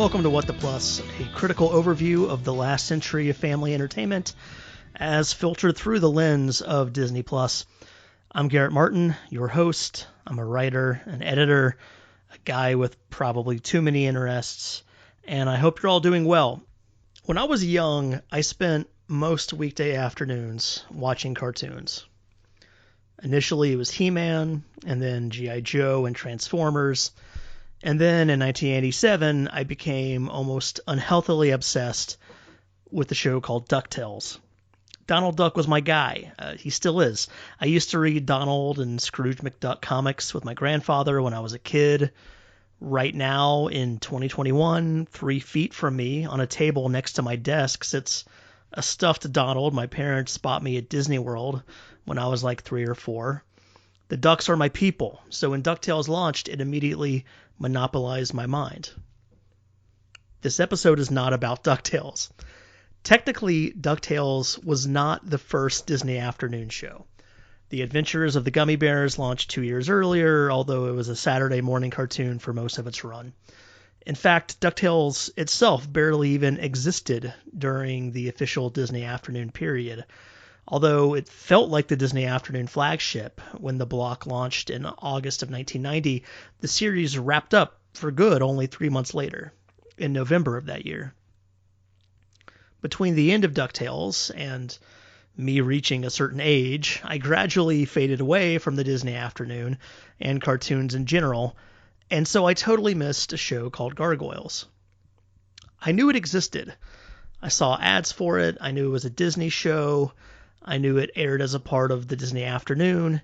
Welcome to What the Plus, a critical overview of the last century of family entertainment as filtered through the lens of Disney Plus. I'm Garrett Martin, your host. I'm a writer, an editor, a guy with probably too many interests, and I hope you're all doing well. When I was young, I spent most weekday afternoons watching cartoons. Initially, it was He-Man, and then G.I. Joe and Transformers. And then in 1987, I became almost unhealthily obsessed with a show called DuckTales. Donald Duck was my guy. He still is. I used to read Donald and Scrooge McDuck comics with my grandfather when I was a kid. Right now, in 2021, 3 feet from me on a table next to my desk sits a stuffed Donald my parents bought me at Disney World when I was like 3 or 4. The Ducks are my people, so when DuckTales launched, it immediately monopolized my mind. This episode is not about DuckTales. Technically, DuckTales was not the first Disney afternoon show. The Adventures of the Gummy Bears launched 2 years earlier, although it was a Saturday morning cartoon for most of its run. In fact, DuckTales itself barely even existed during the official Disney afternoon period, although it felt like the Disney afternoon flagship when the block launched in August of 1990. The series wrapped up for good only 3 months later, in November of that year. Between the end of DuckTales and me reaching a certain age, I gradually faded away from the Disney afternoon and cartoons in general, and so I totally missed a show called Gargoyles. I knew it existed. I saw ads for it. I knew it was a Disney show. I knew it aired as a part of the Disney afternoon.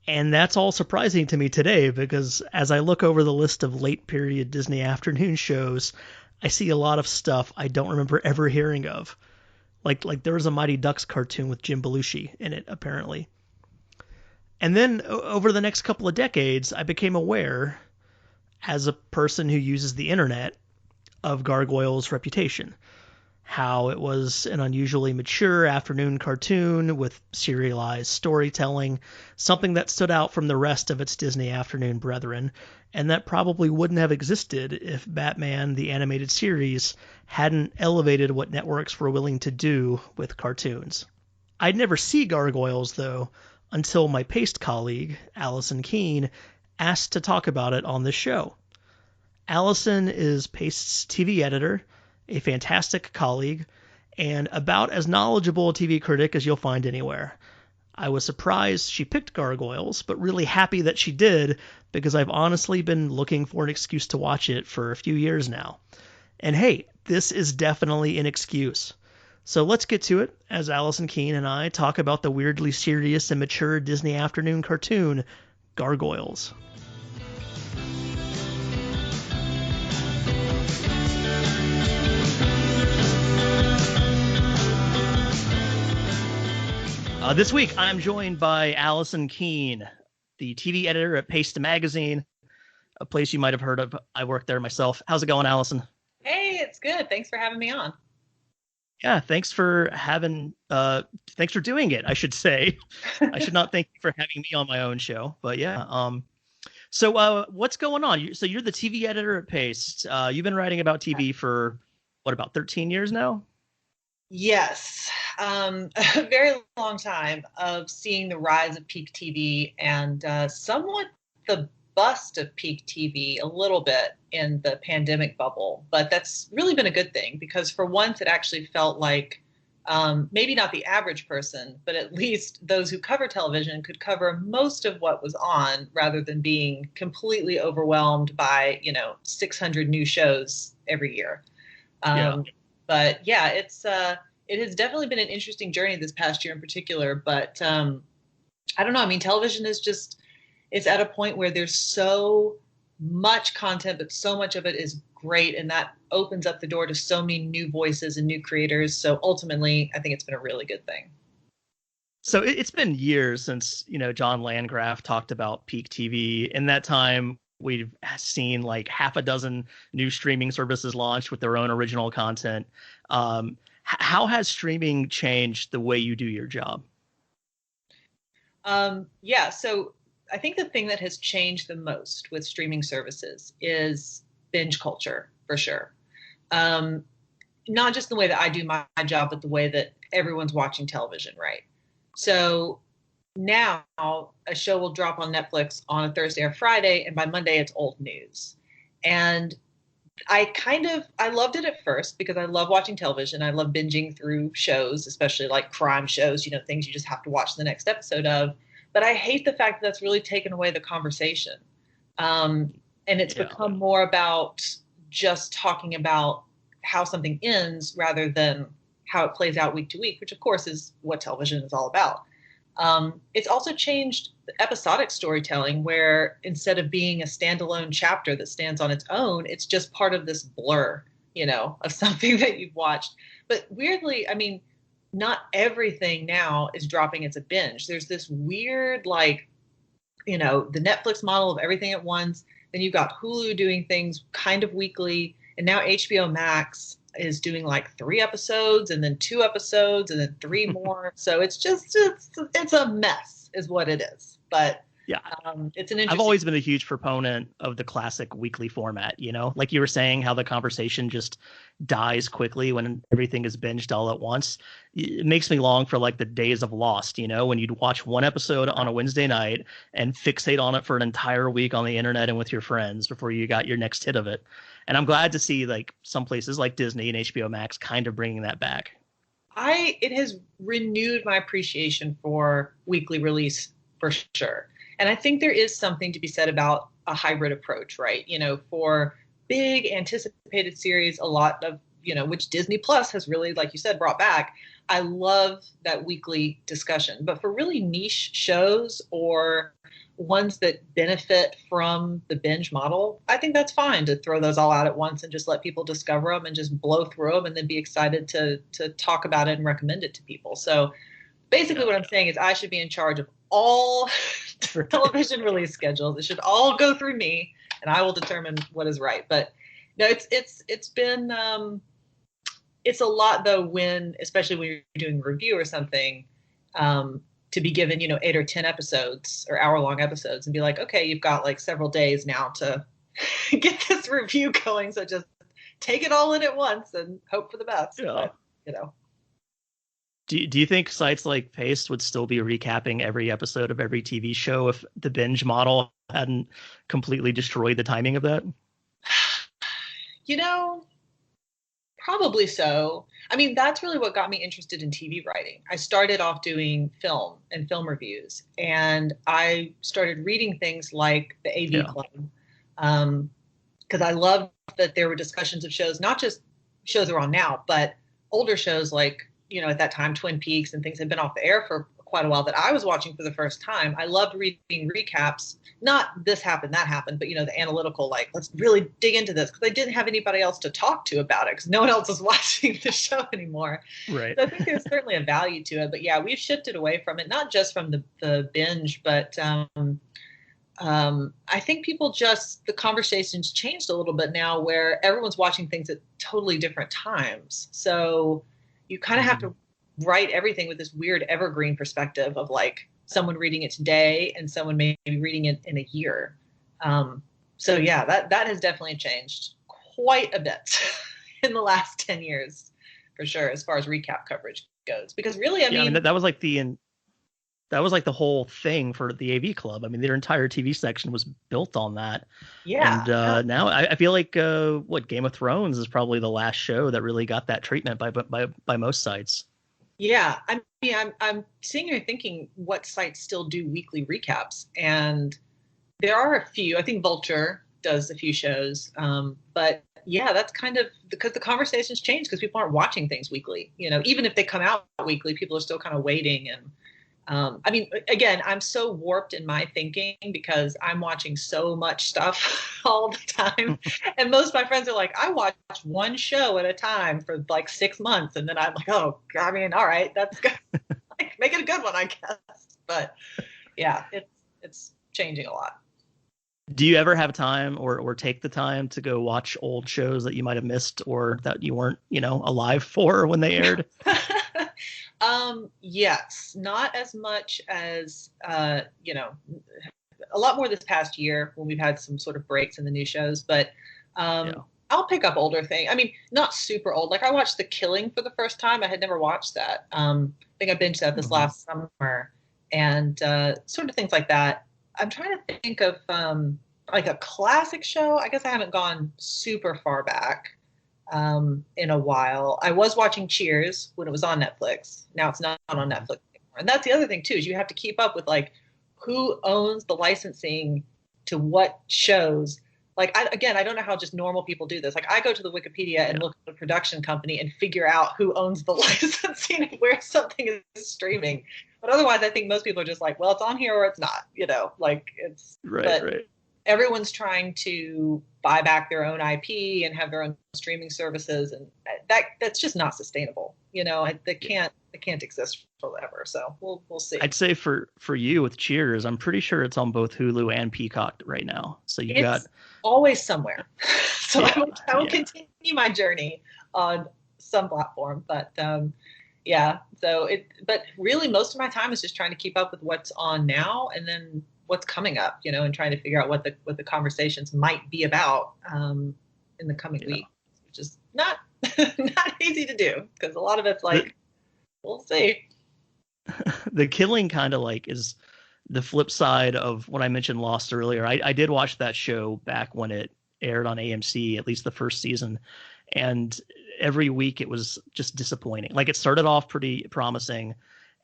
And that's all surprising to me today because as I look over the list of late period Disney afternoon shows, I see a lot of stuff I don't remember ever hearing of. Like there was a Mighty Ducks cartoon with Jim Belushi in it, apparently. And then over the next couple of decades, I became aware, as a person who uses the internet, of Gargoyles' reputation. How it was an unusually mature afternoon cartoon with serialized storytelling, something that stood out from the rest of its Disney afternoon brethren, and that probably wouldn't have existed if Batman the Animated Series hadn't elevated what networks were willing to do with cartoons. I'd never see Gargoyles, though, until my Paste colleague, Allison Keene, asked to talk about it on this show. Allison is Paste's TV editor, a fantastic colleague, and about as knowledgeable a TV critic as you'll find anywhere. I was surprised she picked Gargoyles, but really happy that she did, because I've honestly been looking for an excuse to watch it for a few years now. And hey, this is definitely an excuse. So let's get to it as Allison Keene and I talk about the weirdly serious and mature Disney afternoon cartoon, Gargoyles. This week, I'm joined by Allison Keene, the TV editor at Paste Magazine, a place you might have heard of. I work there myself. How's it going, Allison? Hey, it's good. Thanks for having me on. Yeah, thanks for doing it, I should say. I should not thank you for having me on my own show, but yeah. So what's going on? So you're the TV editor at Paste. You've been writing about TV for, about 13 years now? Yes, a very long time of seeing the rise of peak TV and somewhat the bust of peak TV a little bit in the pandemic bubble. But that's really been a good thing because for once it actually felt like maybe not the average person, but at least those who cover television could cover most of what was on rather than being completely overwhelmed by, 600 new shows every year. But yeah, it has definitely been an interesting journey this past year in particular. But I don't know. I mean, television it's at a point where there's so much content, but so much of it is great. And that opens up the door to so many new voices and new creators. So ultimately, I think it's been a really good thing. So it's been years since, John Landgraf talked about peak TV. In that time, we've seen like half a dozen new streaming services launched with their own original content. How has streaming changed the way you do your job? So I think the thing that has changed the most with streaming services is binge culture, for sure. Not just the way that I do my job, but the way that everyone's watching television, right? So now a show will drop on Netflix on a Thursday or Friday, and by Monday it's old news. And I loved it at first because I love watching television. I love binging through shows, especially like crime shows, things you just have to watch the next episode of. But I hate the fact that that's really taken away the conversation. And it's become more about just talking about how something ends rather than how it plays out week to week, which of course is what television is all about. It's also changed episodic storytelling where instead of being a standalone chapter that stands on its own, it's just part of this blur, of something that you've watched. But weirdly, I mean, not everything now is dropping as a binge. There's this weird, the Netflix model of everything at once. Then you've got Hulu doing things kind of weekly. And now HBO Max is doing like 3 episodes and then 2 episodes and then 3 more. So it's a mess is what it is. But yeah, it's an interesting. I've always been a huge proponent of the classic weekly format, like you were saying, how the conversation just dies quickly when everything is binged all at once. It makes me long for like the days of Lost, when you'd watch one episode on a Wednesday night and fixate on it for an entire week on the internet and with your friends before you got your next hit of it. And I'm glad to see like some places like Disney and HBO Max kind of bringing that back. It has renewed my appreciation for weekly release for sure. And I think there is something to be said about a hybrid approach, right? For big anticipated series, a lot of, which Disney Plus has really, like you said, brought back. I love that weekly discussion. But for really niche shows or ones that benefit from the binge model, I think that's fine to throw those all out at once and just let people discover them and just blow through them and then be excited to talk about it and recommend it to people. So basically what I'm saying is I should be in charge of all television release schedules. It should all go through me and I will determine what is right. But no, it's been it's a lot though especially when you're doing a review or something, to be given 8 or 10 episodes or hour-long episodes and be like, okay, you've got like several days now to get this review going, so just take it all in at once and hope for the best. But, Do you think sites like Paste would still be recapping every episode of every TV show if the binge model hadn't completely destroyed the timing of that? Probably so. I mean, that's really what got me interested in TV writing. I started off doing film and film reviews, and I started reading things like the AV Club, because I loved that there were discussions of shows, not just shows that are on now, but older shows like, at that time, Twin Peaks and things had been off the air for quite a while that I was watching for the first time. I loved reading recaps, not this happened, that happened, but, the analytical, like, let's really dig into this, because I didn't have anybody else to talk to about it because no one else was watching the show anymore. Right. So I think there's certainly a value to it. But yeah, we've shifted away from it, not just from the binge, but I think the conversation's changed a little bit now where everyone's watching things at totally different times. So you kind of have to write everything with this weird evergreen perspective of like someone reading it today and someone maybe reading it in a year. So yeah, that has definitely changed quite a bit in the last 10 years for sure, as far as recap coverage goes. Because really, I mean, that was like the whole thing for the AV Club. I mean, their entire TV section was built on that. Yeah. And now I feel like Game of Thrones is probably the last show that really got that treatment by most sites. Yeah, I mean, I'm sitting here thinking what sites still do weekly recaps, and there are a few. I think Vulture does a few shows, but yeah, that's kind of because the conversations change because people aren't watching things weekly. Even if they come out weekly, people are still kind of waiting. And I mean, again, I'm so warped in my thinking because I'm watching so much stuff all the time. And most of my friends are like, I watch one show at a time for like 6 months. And then I'm like, oh, I mean, all right, that's good. Like, make it a good one, I guess. But yeah, it's changing a lot. Do you ever have time or take the time to go watch old shows that you might have missed or that you weren't, alive for when they aired? Yes, not as much as, a lot more this past year when we've had some sort of breaks in the new shows, but I'll pick up older things. I mean, not super old. Like I watched The Killing for the first time. I had never watched that. I think I binged that this last summer, and sort of things like that. I'm trying to think of like a classic show. I guess I haven't gone super far back in a while. I was watching Cheers when it was on Netflix. Now it's not on Netflix anymore. And that's the other thing too, is you have to keep up with like who owns the licensing to what shows. Like, I don't know how just normal people do this. Like, I go to the Wikipedia and look at the production company and figure out who owns the licensing and where something is streaming. But otherwise, I think most people are just like, well, it's on here or it's not, like it's right. Everyone's trying to buy back their own IP and have their own streaming services. And that's just not sustainable. They can't exist forever. So we'll see. I'd say for you with Cheers, I'm pretty sure it's on both Hulu and Peacock right now. So it's always somewhere. So I will continue my journey on some platform, but but really most of my time is just trying to keep up with what's on now and then what's coming up, and trying to figure out what the conversations might be about in the coming week, which is not not easy to do because a lot of it's like we'll see. The Killing kind of like is the flip side of what I mentioned Lost earlier. I did watch that show back when it aired on AMC, at least the first season. And every week it was just disappointing. Like it started off pretty promising.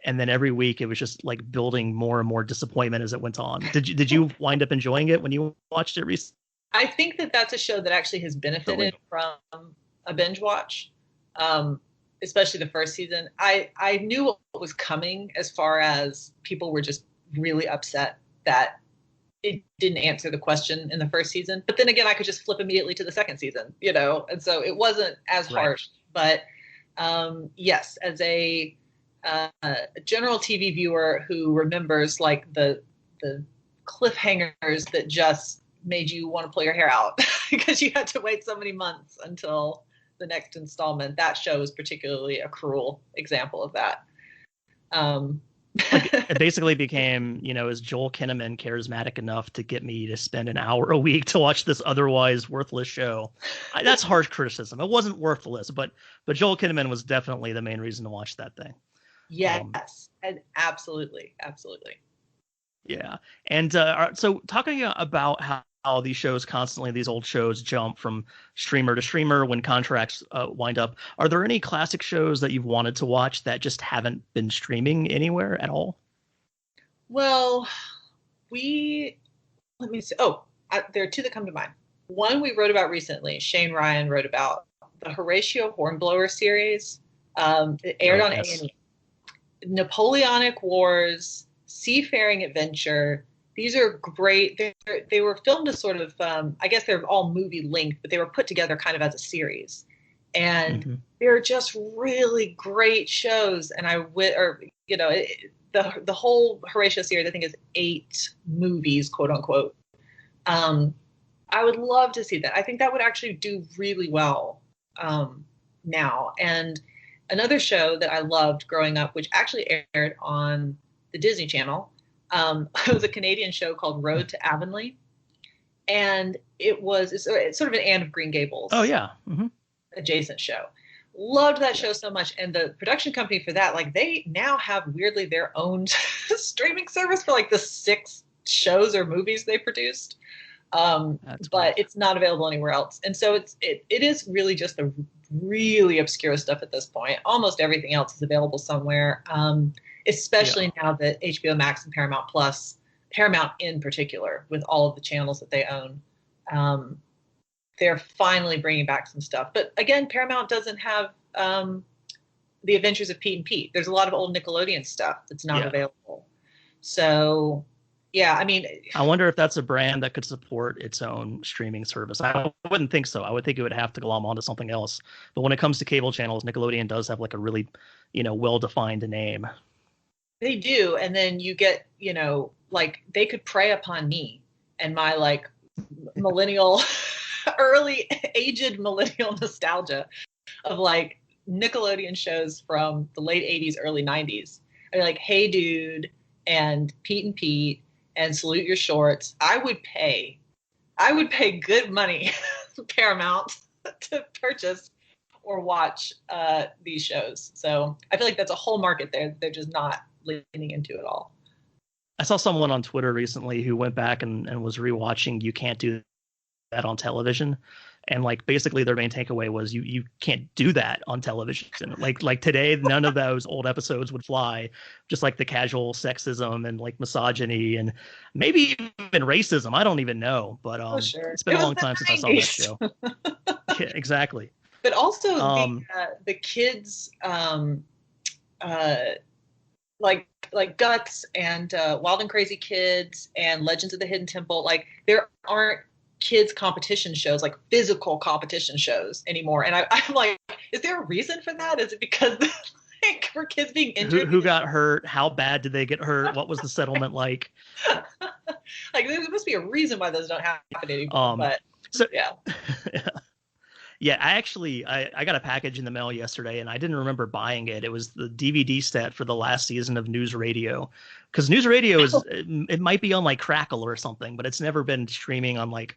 And then every week it was just like building more and more disappointment as it went on. Did you wind up enjoying it when you watched it recently? I think that's a show that actually has benefited from a binge watch. Especially the first season. I knew what was coming as far as people were just really upset that it didn't answer the question in the first season. But then again, I could just flip immediately to the second season, and so it wasn't as harsh. But yes, as a general TV viewer who remembers like the cliffhangers that just made you want to pull your hair out because you had to wait so many months until the next installment. That show is particularly a cruel example of that. It basically became, is Joel Kinnaman charismatic enough to get me to spend an hour a week to watch this otherwise worthless show? That's harsh criticism. It wasn't worthless, but Joel Kinnaman was definitely the main reason to watch that thing. Yes, and absolutely. Yeah. And so talking about how these old shows jump from streamer to streamer when contracts wind up, are there any classic shows that you've wanted to watch that just haven't been streaming anywhere at all? Well, let me see. There are two that come to mind. One we wrote about recently, Shane Ryan wrote about the Horatio Hornblower series. It aired on A&E. Napoleonic Wars, seafaring adventure. These are great. They were filmed as sort of, I guess they're all movie linked, but they were put together kind of as a series. And they're just really great shows. And the whole Horatio series, I think, is 8 movies, quote unquote. I would love to see that. I think that would actually do really well now. And another show that I loved growing up, which actually aired on the Disney Channel, it was a Canadian show called Road to Avonlea. And it's sort of an Anne of Green Gables adjacent show. Loved that show so much. And the production company for that, like they now have weirdly their own streaming service for like the 6 shows or movies they produced. But it's not available anywhere else. And so it is really just the really obscure stuff at this point. Almost everything else is available somewhere. Especially now that HBO Max and Paramount Plus, Paramount in particular, with all of the channels that they own, they're finally bringing back some stuff. But again, Paramount doesn't have The Adventures of Pete and Pete. There's a lot of old Nickelodeon stuff that's not available. So, yeah, I mean, I wonder if that's a brand that could support its own streaming service. I wouldn't think so. I would think it would have to glom onto something else. But when it comes to cable channels, Nickelodeon does have like a really, well-defined name. They do. And then you get, like they could prey upon me and my like millennial, early aged millennial nostalgia of like Nickelodeon shows from the late 80s, early 90s. I mean, like, Hey Dude and Pete and Pete and Salute Your Shorts. I would pay good money, Paramount, to purchase or watch these shows. So I feel like that's a whole market there. They're just not leaning into it all. I saw someone on Twitter recently who went back and was rewatching You Can't Do That on Television. And like basically their main takeaway was you can't do that on television. Like today, none of those old episodes would fly, just like the casual sexism and like misogyny and maybe even racism. I don't even know. But Sure. It's been a long time since I saw that show. Yeah, exactly. But also the kids like Guts and Wild and Crazy Kids and Legends of the Hidden Temple, like there aren't kids competition shows, like physical competition shows anymore. And I'm like, is there a reason for that? Is it because like were kids being injured? Who got hurt? How bad did they get hurt? What was the settlement like? Like there must be a reason why those don't happen anymore. But so yeah. Yeah, I got a package in the mail yesterday, and I didn't remember buying it. It was the DVD set for the last season of News Radio, because News Radio it might be on like Crackle or something, but it's never been streaming on like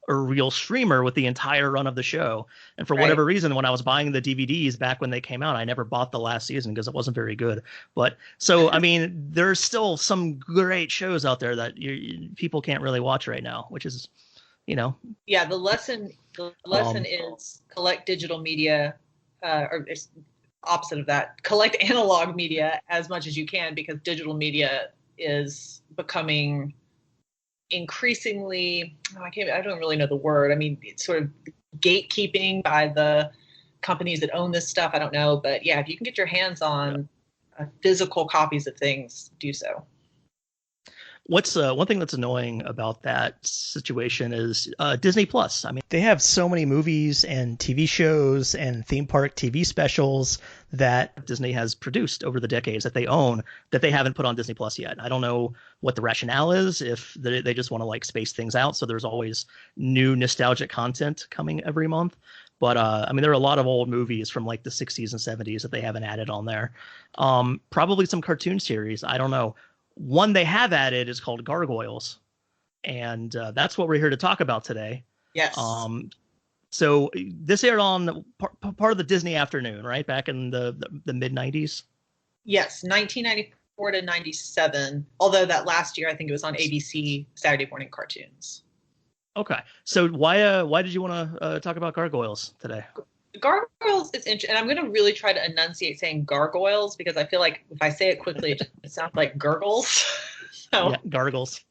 a real streamer with the entire run of the show. And for whatever reason, when I was buying the DVDs back when they came out, I never bought the last season because it wasn't very good. But so, I mean, there's still some great shows out there that people can't really watch right now, which is, Yeah, the lesson is collect digital media, or it's opposite of that, collect analog media as much as you can, because digital media is becoming increasingly, I don't really know the word. I mean, it's sort of gatekeeping by the companies that own this stuff. I don't know. But yeah, if you can get your hands on physical copies of things, do so. What's one thing that's annoying about that situation is Disney Plus. I mean, they have so many movies and TV shows and theme park TV specials that Disney has produced over the decades that they own that they haven't put on Disney Plus yet. I don't know what the rationale is, if they just want to like space things out. So there's always new nostalgic content coming every month. But I mean, there are a lot of old movies from like the 60s and 70s that they haven't added on there. Probably some cartoon series. I don't know. One they have added is called Gargoyles, and that's what we're here to talk about today. Yes. So this aired on part of the Disney Afternoon, right? Back in the mid 90s. Yes, 1994 to 97. Although that last year, I think it was on ABC Saturday morning cartoons. Okay. So why did you want to talk about Gargoyles today? Gargoyles is interesting, and I'm going to really try to enunciate saying gargoyles, because I feel like if I say it quickly, it sounds like gurgles. So yeah, gargles.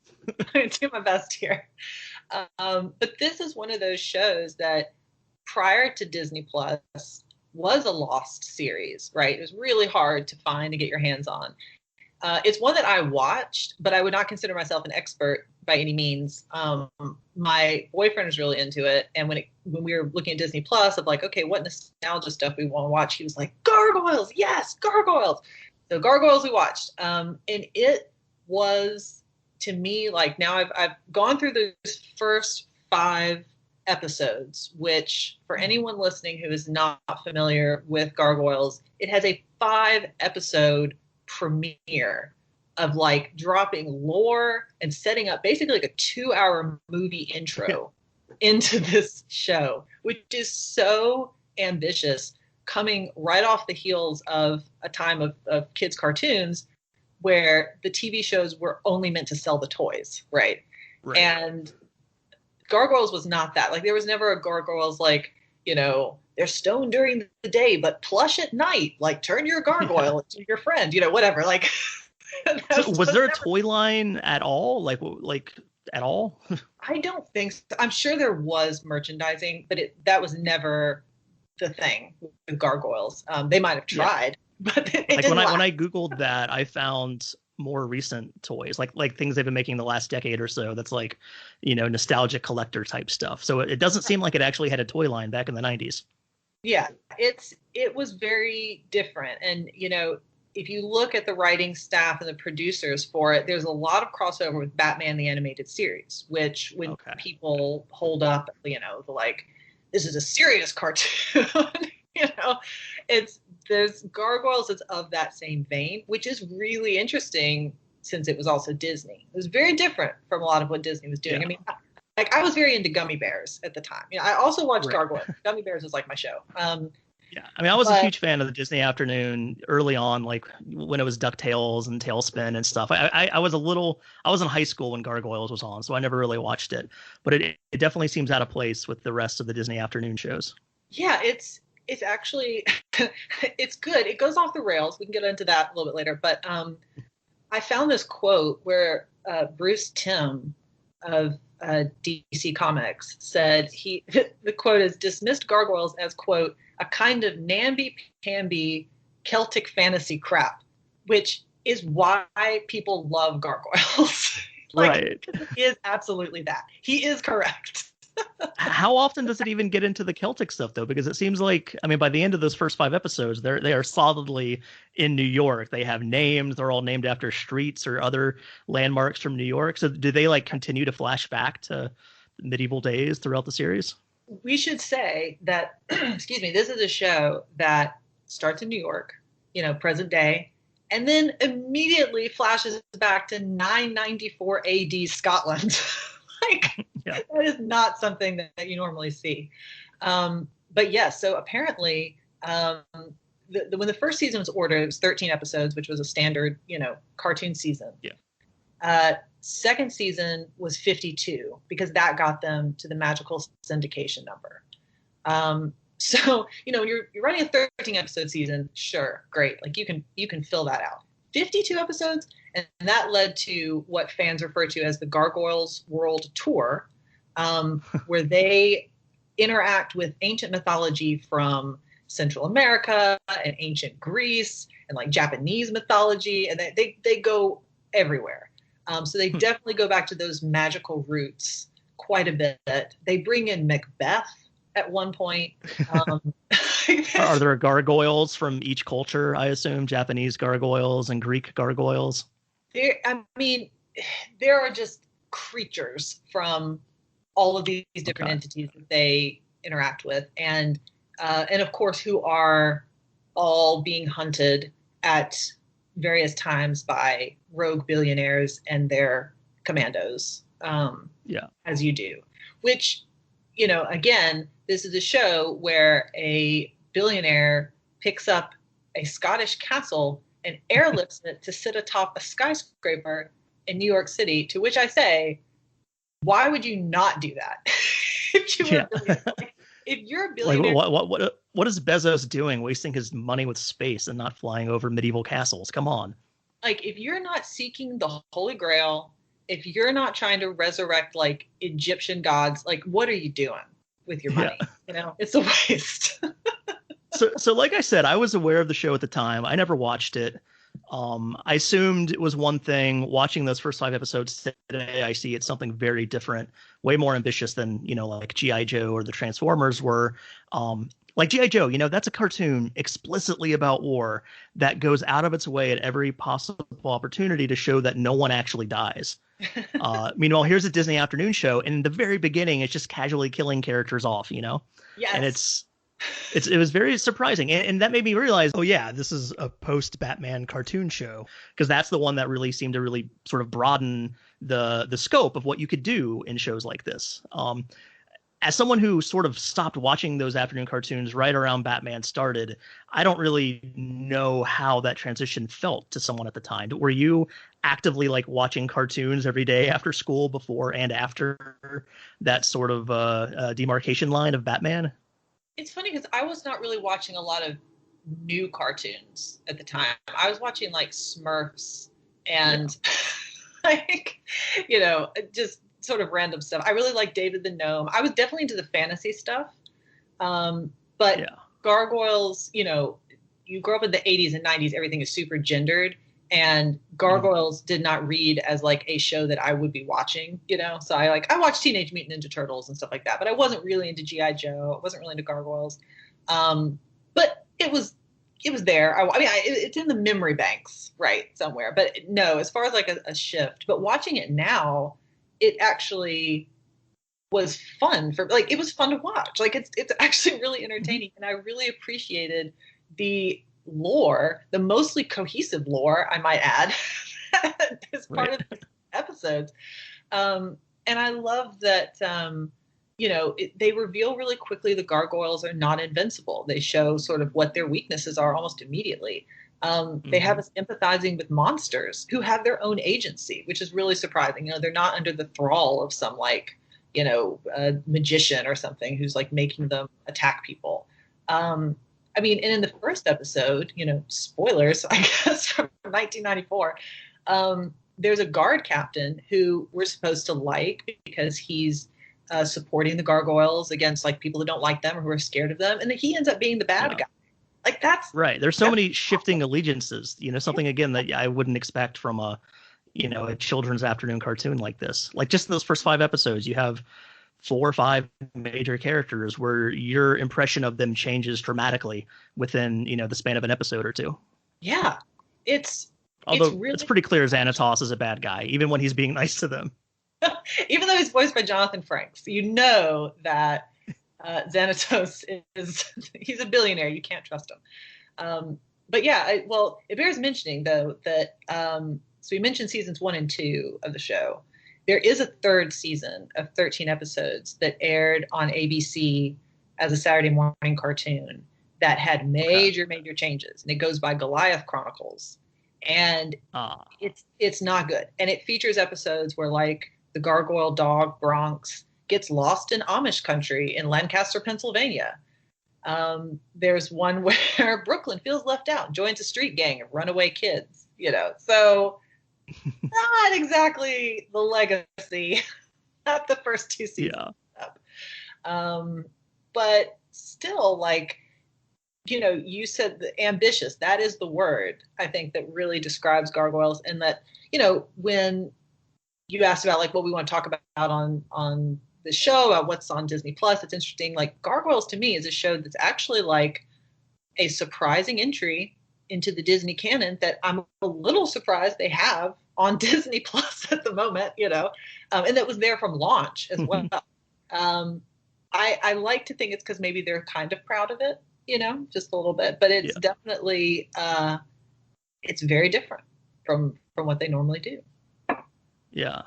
I do my best here. But this is one of those shows that prior to Disney Plus was a lost series, right? It was really hard to find and get your hands on. It's one that I watched, but I would not consider myself an expert by any means. My boyfriend was really into it, and when we were looking at Disney Plus, of like, okay, what nostalgia stuff we want to watch, he was like, Gargoyles, yes, Gargoyles. So Gargoyles we watched, and it was, to me, like, now I've gone through those first 5 episodes, which for anyone listening who is not familiar with Gargoyles, it has a 5-episode premiere of like dropping lore and setting up basically like a 2-hour movie intro into this show, which is so ambitious, coming right off the heels of a time of kids' cartoons where the TV shows were only meant to sell the toys, right? And Gargoyles was not that. Like, there was never a Gargoyles like, they're stone during the day, but plush at night. Like, turn your gargoyle into your friend, whatever. Like, so was there a toy line at all? Like at all? I don't think so. I'm sure there was merchandising, but that was never the thing with Gargoyles. They might have tried, but it like didn't when I Googled that, I found more recent toys, like things they've been making the last decade or so. That's like, nostalgic collector type stuff. So it doesn't seem like it actually had a toy line back in the 90s. Yeah, it was very different. And, if you look at the writing staff and the producers for it, there's a lot of crossover with Batman the Animated Series, which when people hold up, like, this is a serious cartoon, there's Gargoyles is of that same vein, which is really interesting since it was also Disney. It was very different from a lot of what Disney was doing. Yeah. I mean, like I was very into gummy bears at the time. I also watched Right. Gargoyles. Gummy bears was like my show. Yeah, I mean, I was a But huge fan of the Disney Afternoon early on, like when it was DuckTales and Tailspin and stuff. I was I was in high school when Gargoyles was on, so I never really watched it. But it definitely seems out of place with the rest of the Disney Afternoon shows. yeah, it's actually it's good. It goes off the rails. We can get into that a little bit later. But I found this quote where Bruce Timm of DC Comics said the quote is dismissed Gargoyles as quote a kind of namby-pamby Celtic fantasy crap, which is why people love Gargoyles. Like, Right. he is absolutely that. He is correct. How often does it even get into the Celtic stuff though? Because it seems like, I mean, by the end of those first 5 episodes, they are solidly in New York. They have names. They're all named after streets or other landmarks from New York. So do they like continue to flash back to medieval days throughout the series? We should say that, excuse me, this is a show that starts in New York, present day, and then immediately flashes back to 994 AD Scotland. Like, Yeah. that is not something that you normally see. But yes, so apparently, when the first season was ordered, it was 13 episodes, which was a standard, cartoon season. Yeah. Second season was 52 because that got them to the magical syndication number. So when you're running a 13 episode season, sure, great, like you can fill that out. 52 episodes, and that led to what fans refer to as the Gargoyles World Tour, where they interact with ancient mythology from Central America and ancient Greece and like Japanese mythology, and they go everywhere. So they definitely go back to those magical roots quite a bit. They bring in Macbeth at one point. Are there gargoyles from each culture? I assume Japanese gargoyles and Greek gargoyles. There are just creatures from all of these different entities that they interact with, and of course, who are all being hunted at various times by rogue billionaires and their commandos. As you do, which, again, this is a show where a billionaire picks up a Scottish castle and airlifts it to sit atop a skyscraper in New York City, to which I say, why would you not do that? If you were if you're a billionaire, like what is Bezos doing, wasting his money with space and not flying over medieval castles? Come on. Like, if you're not seeking the Holy Grail, if you're not trying to resurrect like Egyptian gods, like what are you doing with your money? Yeah. It's a waste. So like I said, I was aware of the show at the time. I never watched it. I assumed it was one thing. Watching those first 5 episodes today, I see it's something very different, way more ambitious than, like G.I. Joe or the Transformers were. Like G.I. Joe, that's a cartoon explicitly about war that goes out of its way at every possible opportunity to show that no one actually dies. Meanwhile, here's a Disney Afternoon show, and in the very beginning, it's just casually killing characters off, Yes. And it was very surprising. And that made me realize, oh yeah, this is a post-Batman cartoon show, because that's the one that really seemed to really sort of broaden the scope of what you could do in shows like this. As someone who sort of stopped watching those afternoon cartoons right around Batman started, I don't really know how that transition felt to someone at the time. Were you actively like watching cartoons every day after school, before and after that sort of demarcation line of Batman? It's funny because I was not really watching a lot of new cartoons at the time. I was watching like Smurfs and like, just sort of random stuff. I really like David the Gnome. I was definitely into the fantasy stuff. But Gargoyles, you grow up in the 80s and 90s, everything is super gendered. And Gargoyles did not read as like a show that I would be watching, So I watched Teenage Mutant Ninja Turtles and stuff like that, but I wasn't really into G.I. Joe. I wasn't really into Gargoyles. But it was there. It's in the memory banks, right, somewhere. But no, as far as like a shift. But watching it now, it actually was fun it was fun to watch. Like it's actually really entertaining, and I really appreciated the lore, the mostly cohesive lore, I might add, as part of the episodes. And I love that, they reveal really quickly the gargoyles are not invincible. They show sort of what their weaknesses are almost immediately. They have us empathizing with monsters who have their own agency, which is really surprising. They're not under the thrall of some a magician or something who's like making them attack people. And in the first episode, spoilers, I guess, from 1994, there's a guard captain who we're supposed to like because he's supporting the gargoyles against like people who don't like them or who are scared of them. And then he ends up being the bad guy. Like that's right. There's so many shifting allegiances, something again that I wouldn't expect from a children's afternoon cartoon like this. Like just those first 5 episodes, you have 4 or 5 major characters where your impression of them changes dramatically within, the span of an episode or 2. Yeah. Although it's pretty clear Xanatos is a bad guy, even when he's being nice to them. Even though he's voiced by Jonathan Frakes, that Xanatos he's a billionaire. You can't trust him. But yeah, it bears mentioning though that so we mentioned seasons 1 and 2 of the show. There is a 3rd season of 13 episodes that aired on ABC as a Saturday morning cartoon that had major changes, and it goes by Goliath Chronicles, and it's not good. And it features episodes where like the gargoyle dog Bronx gets lost in Amish country in Lancaster, Pennsylvania. There's one where Brooklyn feels left out, joins a street gang of runaway kids, so not exactly the legacy that the first 2 seasons have. But still, like, you said ambitious. That is the word, I think, that really describes Gargoyles. And that, when you asked about like what we want to talk about on the show, about what's on Disney Plus, it's interesting. Like Gargoyles to me is a show that's actually like a surprising entry into the Disney canon that I'm a little surprised they have on Disney Plus at the moment, and that was there from launch as well. I like to think it's because maybe they're kind of proud of it, just a little bit, but it's definitely it's very different from what they normally do. Yeah.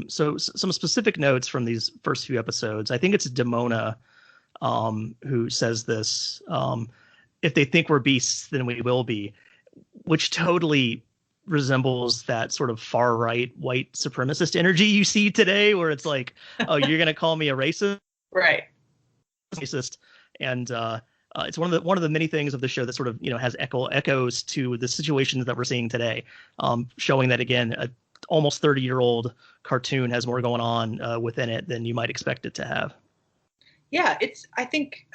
So some specific notes from these first few episodes. I think it's Demona who says this. If they think we're beasts, then we will be, which totally resembles that sort of far right white supremacist energy you see today, where it's like, oh, you're gonna call me a racist, right? Racist, and it's one of the many things of the show that sort of has echoes to the situations that we're seeing today, showing that again, a almost 30-year-old cartoon has more going on within it than you might expect it to have. Yeah, I think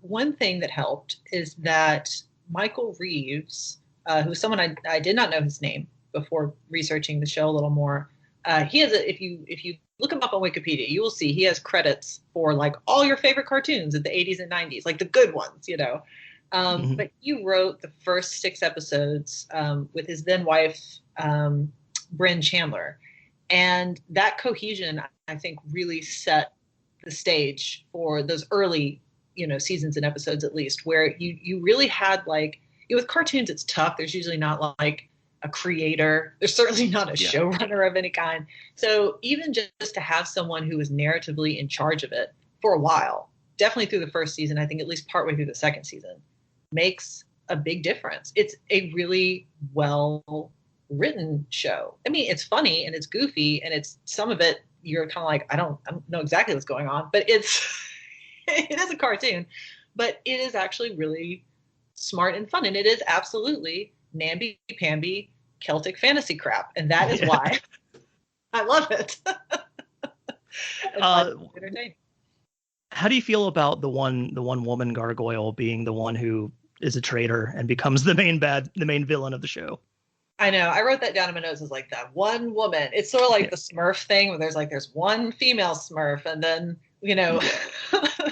one thing that helped is that Michael Reeves, who's someone I did not know his name before researching the show a little more. He has if you look him up on Wikipedia, you will see he has credits for like all your favorite cartoons of the 80s and 90s, like the good ones, But he wrote the first 6 episodes with his then wife, Bryn Chandler, and that cohesion, I think, really set the stage for those early, seasons and episodes, at least, where you really had like, with cartoons, it's tough. There's usually not like a creator. There's certainly not a showrunner of any kind. So even just to have someone who was narratively in charge of it for a while, definitely through the first season, I think at least partway through the second season, makes a big difference. It's a really well written show. I mean, it's funny and it's goofy, and it's some of it you're kind of like, I don't know exactly what's going on, but it is a cartoon, but it is actually really smart and fun, and it is absolutely namby-pamby Celtic fantasy crap, and that is why I love it. How do you feel about the one woman gargoyle being the one who is a traitor and becomes the main villain of the show? I know. I wrote that down in my notes as like that one woman. It's sort of like the Smurf thing where there's one female Smurf, and then,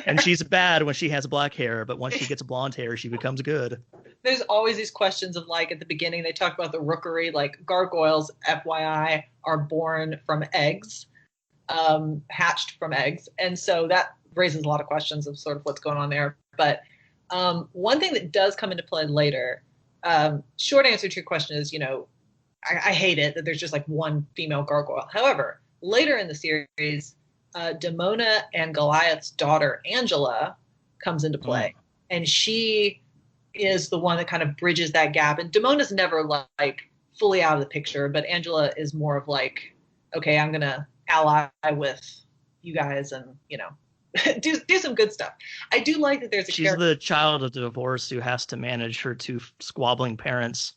and she's bad when she has black hair, but once she gets blonde hair, she becomes good. There's always these questions of like, at the beginning, they talk about the rookery, like gargoyles, FYI, are born from eggs, hatched from eggs. And so that raises a lot of questions of sort of what's going on there. But one thing that does come into play later, short answer to your question is, I hate it that there's just like one female gargoyle. However, later in the series, Demona and Goliath's daughter, Angela, comes into play. And she is the one that kind of bridges that gap. And Demona's never like fully out of the picture, but Angela is more of like, okay, I'm going to ally with you guys and, you know, do some good stuff. I do like that there's a She's the child of divorce who has to manage her two squabbling parents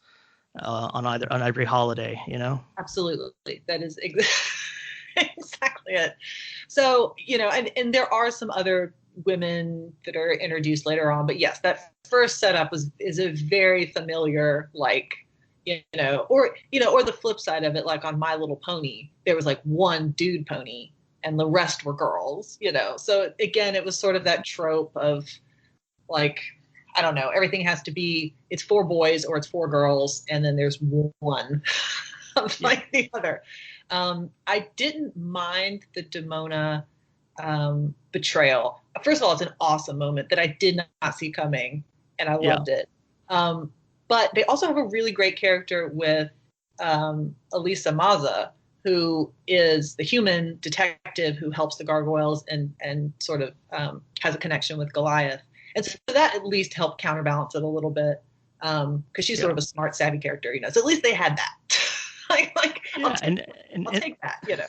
on every holiday, you know? Absolutely. That is exactly it. So, you know, and there are some other women that are introduced later on, but yes, that first setup is a very familiar, like, you know, or the flip side of it, like on My Little Pony, there was like one dude pony and the rest were girls, you know. So again, it was sort of that trope of like, I don't know, everything has to be, it's 4 boys or it's 4 girls, and then there's one like the other. I didn't mind the Demona betrayal. First of all, it's an awesome moment that I did not see coming, and I loved it. But they also have a really great character with Elisa Maza, who is the human detective who helps the Gargoyles and sort of has a connection with Goliath. And so that at least helped counterbalance it a little bit, because she's sort of a smart, savvy character, you know. So at least they had that. I'll take that, you know.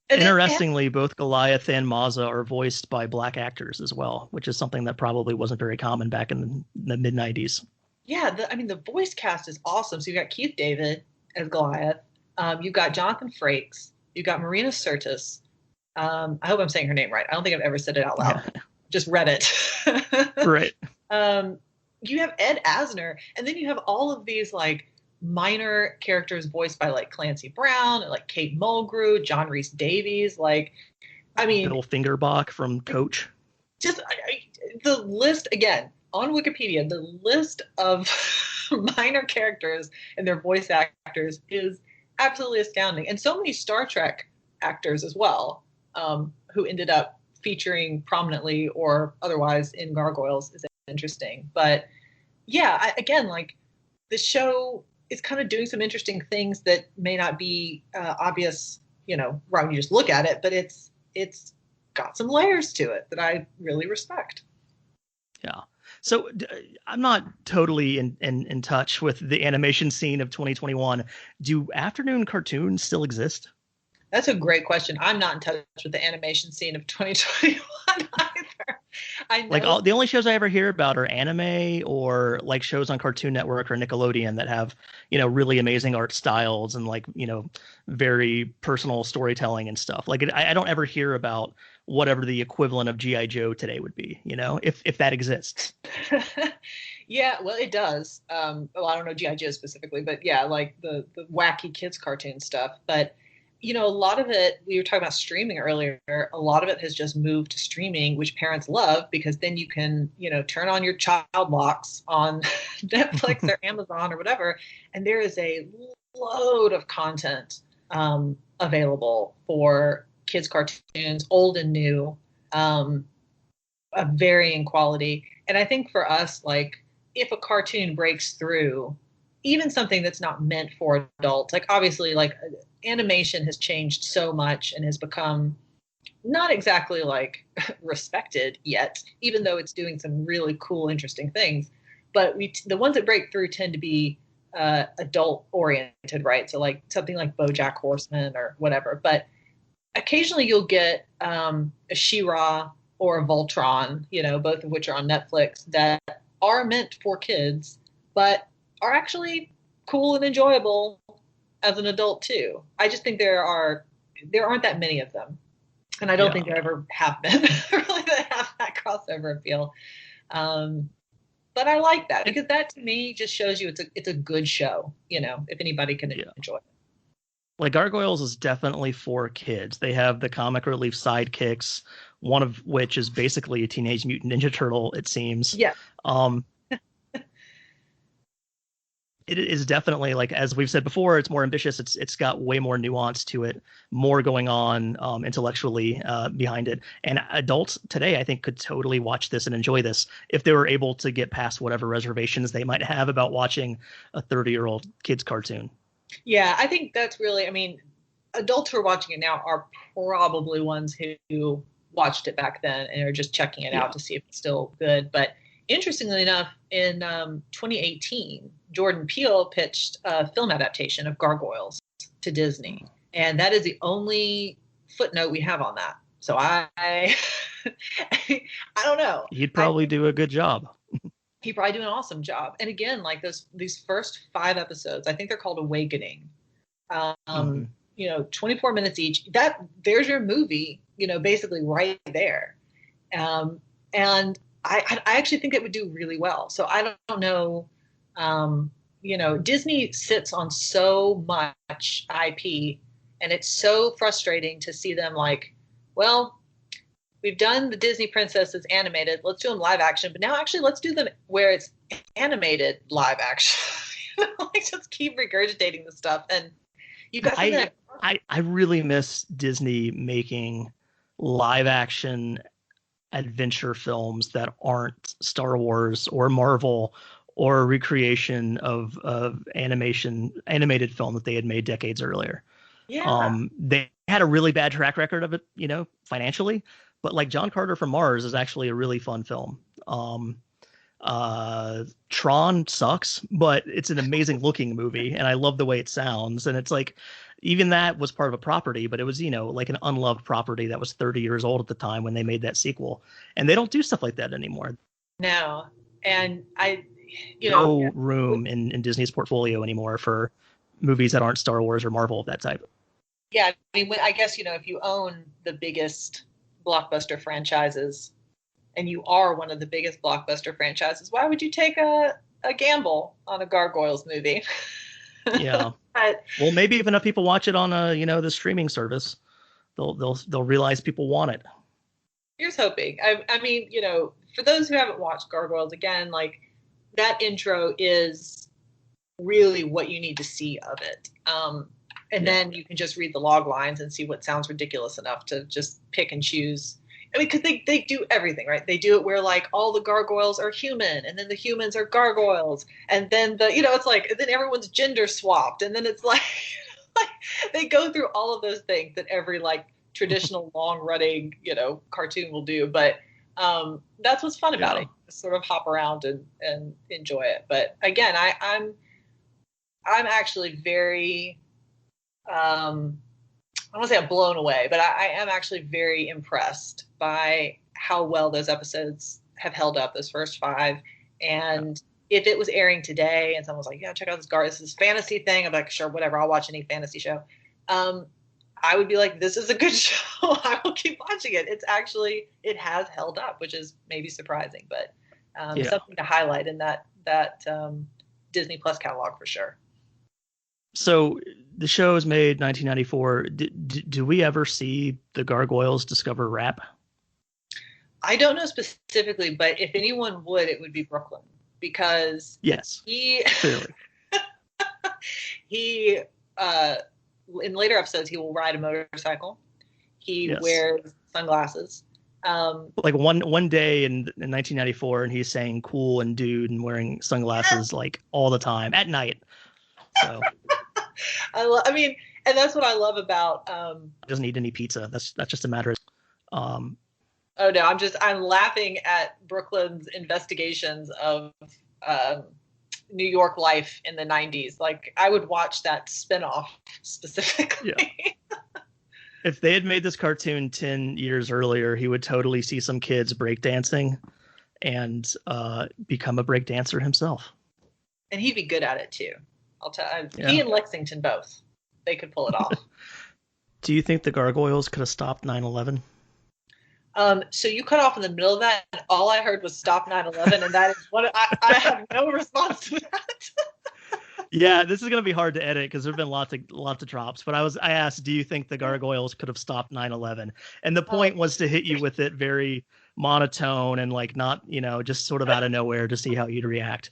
And interestingly, both Goliath and Maza are voiced by black actors as well, which is something that probably wasn't very common back in the mid-90s. Yeah, the voice cast is awesome. So you got Keith David as Goliath. You've got Jonathan Frakes. You've got Marina Sirtis. I hope I'm saying her name right. I don't think I've ever said it out loud. Yeah. Just read it. Right. You have Ed Asner, and then you have all of these like minor characters voiced by like Clancy Brown and like Kate Mulgrew, John Rhys Davies. Like, I mean, Bill Fingerbach from Coach. Just the list again on Wikipedia. The list of minor characters and their voice actors is absolutely astounding, and so many Star Trek actors as well, who ended up featuring prominently or otherwise in Gargoyles is interesting. But yeah, again, like the show is kind of doing some interesting things that may not be obvious, you know, right when you just look at it, but it's got some layers to it that I really respect. Yeah. So I'm not totally in touch with the animation scene of 2021. Do afternoon cartoons still exist? That's a great question. I'm not in touch with the animation scene of 2021 either. I know. Like the only shows I ever hear about are anime or like shows on Cartoon Network or Nickelodeon that have, you know, really amazing art styles and like, you know, very personal storytelling and stuff. Like I don't ever hear about whatever the equivalent of G.I. Joe today would be, you know, if that exists. Yeah, well, it does. Well, I don't know G.I. Joe specifically, but yeah, like the wacky kids cartoon stuff. But you know, a lot of it, we were talking about streaming earlier, a lot of it has just moved to streaming, which parents love because then you can, you know, turn on your child locks on Netflix or Amazon or whatever. And there is a load of content available for kids cartoons, old and new, of varying quality. And I think for us, like if a cartoon breaks through, even something that's not meant for adults, like obviously like animation has changed so much and has become not exactly like respected yet, even though it's doing some really cool, interesting things. But the ones that break through tend to be adult oriented, right? So like something like BoJack Horseman or whatever. But occasionally you'll get a She-Ra or a Voltron, you know, both of which are on Netflix that are meant for kids, but are actually cool and enjoyable as an adult too. I just think there aren't that many of them, and I don't think there ever have been really that have that crossover appeal. But I like that because that to me just shows you it's a good show. You know, if anybody can enjoy it. Like Gargoyles is definitely for kids. They have the comic relief sidekicks, one of which is basically a Teenage Mutant Ninja Turtle, it seems. Yeah. It is definitely, like, as we've said before, it's more ambitious. It's got way more nuance to it, more going on intellectually behind it. And adults today, I think, could totally watch this and enjoy this if they were able to get past whatever reservations they might have about watching a 30-year-old kid's cartoon. Yeah, I think that's really, I mean, adults who are watching it now are probably ones who watched it back then and are just checking it out to see if it's still good. But interestingly enough, in 2018, Jordan Peele pitched a film adaptation of Gargoyles to Disney. And that is the only footnote we have on that. So I don't know. He'd probably do a good job. He'd probably do an awesome job. And again, like these first 5 episodes, I think they're called Awakening. 24 minutes each. There's your movie, basically right there. And I actually think it would do really well. So I don't know. Disney sits on so much IP, and it's so frustrating to see them like, well, we've done the Disney princesses animated. Let's do them live action, but now actually let's do them where it's animated live action. Like just keep regurgitating the stuff. And you got I really miss Disney making live action adventure films that aren't Star Wars or Marvel or a recreation of animated film that they had made decades earlier. Yeah. They had a really bad track record of it, financially, but like John Carter from Mars is actually a really fun film. Tron sucks, but it's an amazing looking movie, and I love the way it sounds. And it's like, even that was part of a property, but it was, like an unloved property that was 30 years old at the time when they made that sequel. And they don't do stuff like that anymore. No. And no room in Disney's portfolio anymore for movies that aren't Star Wars or Marvel of that type. Yeah, I mean, I guess, if you own the biggest blockbuster franchises, and you are one of the biggest blockbuster franchises, why would you take a gamble on a Gargoyles movie? Yeah. Well, maybe if enough people watch it on the streaming service, they'll realize people want it. Here's hoping. I mean, for those who haven't watched Gargoyles, again, like that intro is really what you need to see of it. And then you can just read the log lines and see what sounds ridiculous enough to just pick and choose. I mean, because they do everything, right? They do it where like all the gargoyles are human, and then the humans are gargoyles, and then it's like, and then everyone's gender swapped, and then it's like they go through all of those things that every like traditional long running cartoon will do. But that's what's fun about it. Just sort of hop around and enjoy it. But again, I'm actually very I don't want to say I'm blown away, but I am actually very impressed by how well those episodes have held up, those first 5. And if it was airing today and someone was like, yeah, check out this fantasy thing, I'm like, sure, whatever, I'll watch any fantasy show. I would be like, this is a good show. I will keep watching it. It has held up, which is maybe surprising, but something to highlight in that Disney Plus catalog for sure. So the show was made 1994. Do we ever see the Gargoyles discover rap? I don't know specifically, but if anyone would, it would be Brooklyn, because clearly he in later episodes he will ride a motorcycle. He wears sunglasses. Like one day in 1994, and he's saying "cool" and "dude" and wearing sunglasses like all the time at night. So. I mean, and that's what I love about. Doesn't eat any pizza. That's just a matter of. Oh no, I'm laughing at Brooklyn's investigations of New York life in the 90s. Like I would watch that spinoff specifically. Yeah. If they had made this cartoon 10 years earlier, he would totally see some kids breakdancing and become a breakdancer himself. And he'd be good at it too. I'll tell you. He and Lexington both. They could pull it off. Do you think the Gargoyles could have stopped 9/11? So you cut off in the middle of that, and all I heard was "stop 9/11," and that is what I have no response to that. Yeah, this is gonna be hard to edit because there've been lots of drops. But I asked, do you think the Gargoyles could have stopped 9/11? And the point was to hit you with it very monotone and like not just sort of out of nowhere to see how you'd react.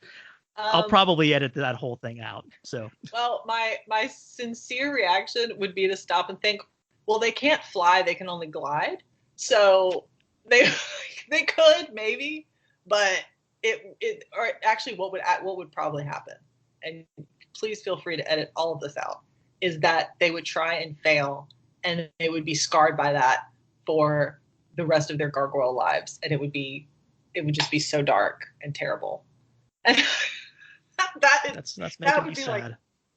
I'll probably edit that whole thing out. So. Well, my sincere reaction would be to stop and think, well, they can't fly; they can only glide. So they could maybe, but or actually, what would probably happen? And please feel free to edit all of this out. is that they would try and fail, and they would be scarred by that for the rest of their gargoyle lives, and it would just be so dark and terrible. And that's making that me would be sad. like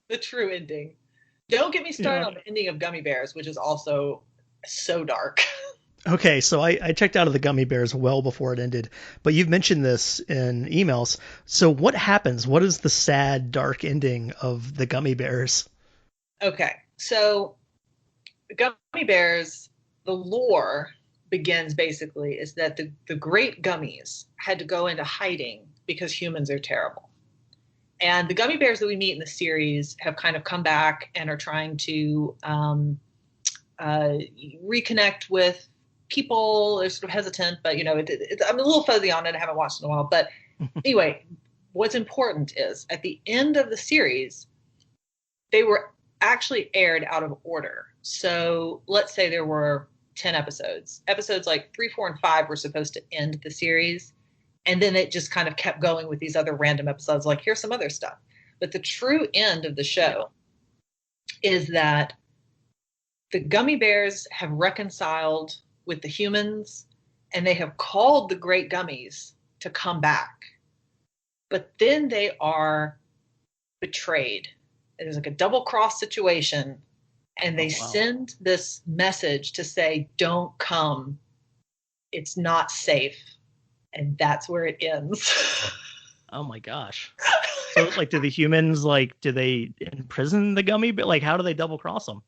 the true ending. Don't get me started on the ending of Gummy Bears, which is also so dark. Okay, so I checked out of the Gummy Bears well before it ended, but you've mentioned this in emails. So what happens? What is the sad, dark ending of the Gummy Bears? Okay, so Gummy Bears, the lore begins basically is that the great gummies had to go into hiding because humans are terrible. And the Gummy Bears that we meet in the series have kind of come back and are trying to reconnect with people. They're sort of hesitant, but I'm a little fuzzy on it. I haven't watched it in a while. But anyway, what's important is at the end of the series, they were actually aired out of order. So let's say there were 10 episodes. Episodes like 3, 4, and 5 were supposed to end the series. And then it just kind of kept going with these other random episodes, like here's some other stuff. But the true end of the show is that the Gummy Bears have reconciled with the humans, and they have called the great gummies to come back. But then they are betrayed. There's like a double cross situation, and they send this message to say, don't come. It's not safe. And that's where it ends. Oh my gosh. So like, do the humans, like, do they imprison the gummy? But like, how do they double cross them?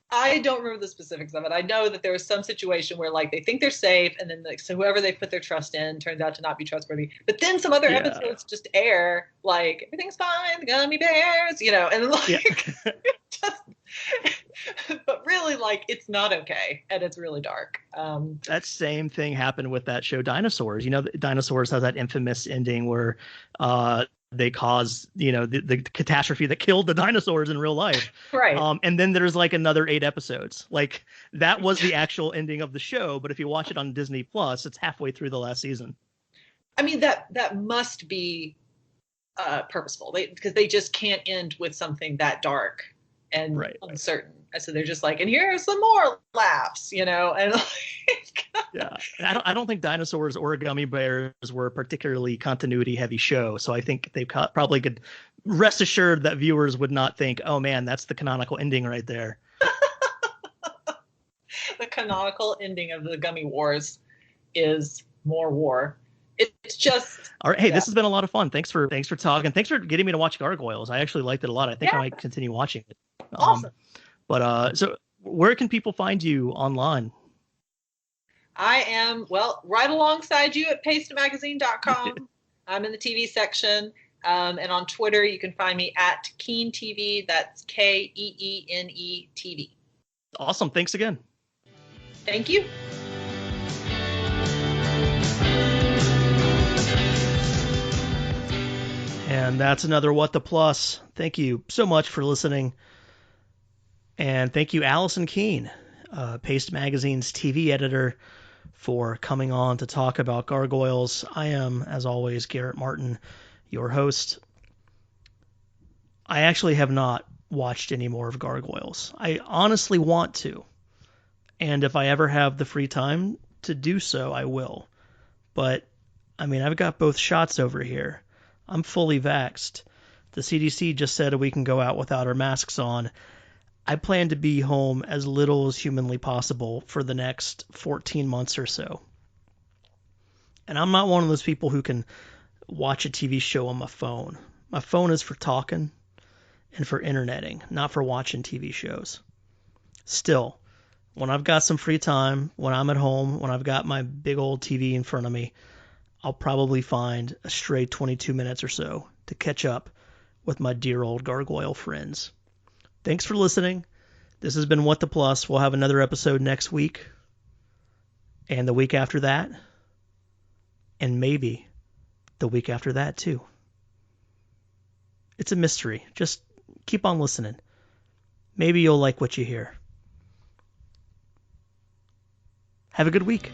I don't remember the specifics of it. I know that there was some situation where like they think they're safe, and then like, so whoever they put their trust in turns out to not be trustworthy. But then some other episodes just air like everything's fine, the Gummy Bears, and like just, but really like it's not okay, and it's really dark. That same thing happened with that show Dinosaurs. Dinosaurs has that infamous ending where they caused, the catastrophe that killed the dinosaurs in real life. Right. And then there's like another 8 episodes. Like that was the actual ending of the show. But if you watch it on Disney Plus, it's halfway through the last season. I mean, that must be purposeful, because they just can't end with something that dark and uncertain. So they're just like, and here's some more laughs, and like, yeah. And I don't think Dinosaurs or Gummy Bears were a particularly continuity heavy show. So I think they probably could rest assured that viewers would not think, oh man, that's the canonical ending right there. The canonical ending of the Gummy Wars is more war. It's just all right. Hey, this has been a lot of fun. Thanks for talking. Thanks for getting me to watch Gargoyles. I actually liked it a lot. I think I might continue watching it. Awesome. But so where can people find you online? I am, right alongside you at pastemagazine.com. I'm in the TV section. And on Twitter, you can find me at Keene TV. That's KEENE TV. Awesome. Thanks again. Thank you. And that's another What the Plus. Thank you so much for listening. And thank you, Allison Keene, Paste Magazine's TV editor, for coming on to talk about Gargoyles. I am, as always, Garrett Martin, your host. I actually have not watched any more of Gargoyles. I honestly want to. And if I ever have the free time to do so, I will. But, I mean, I've got both shots over here. I'm fully vaxxed. The CDC just said we can go out without our masks on. I plan to be home as little as humanly possible for the next 14 months or so. And I'm not one of those people who can watch a TV show on my phone. My phone is for talking and for interneting, not for watching TV shows. Still, when I've got some free time, when I'm at home, when I've got my big old TV in front of me, I'll probably find a stray 22 minutes or so to catch up with my dear old gargoyle friends. Thanks for listening. This has been What the Plus. We'll have another episode next week, and the week after that, and maybe the week after that too. It's a mystery. Just keep on listening. Maybe you'll like what you hear. Have a good week.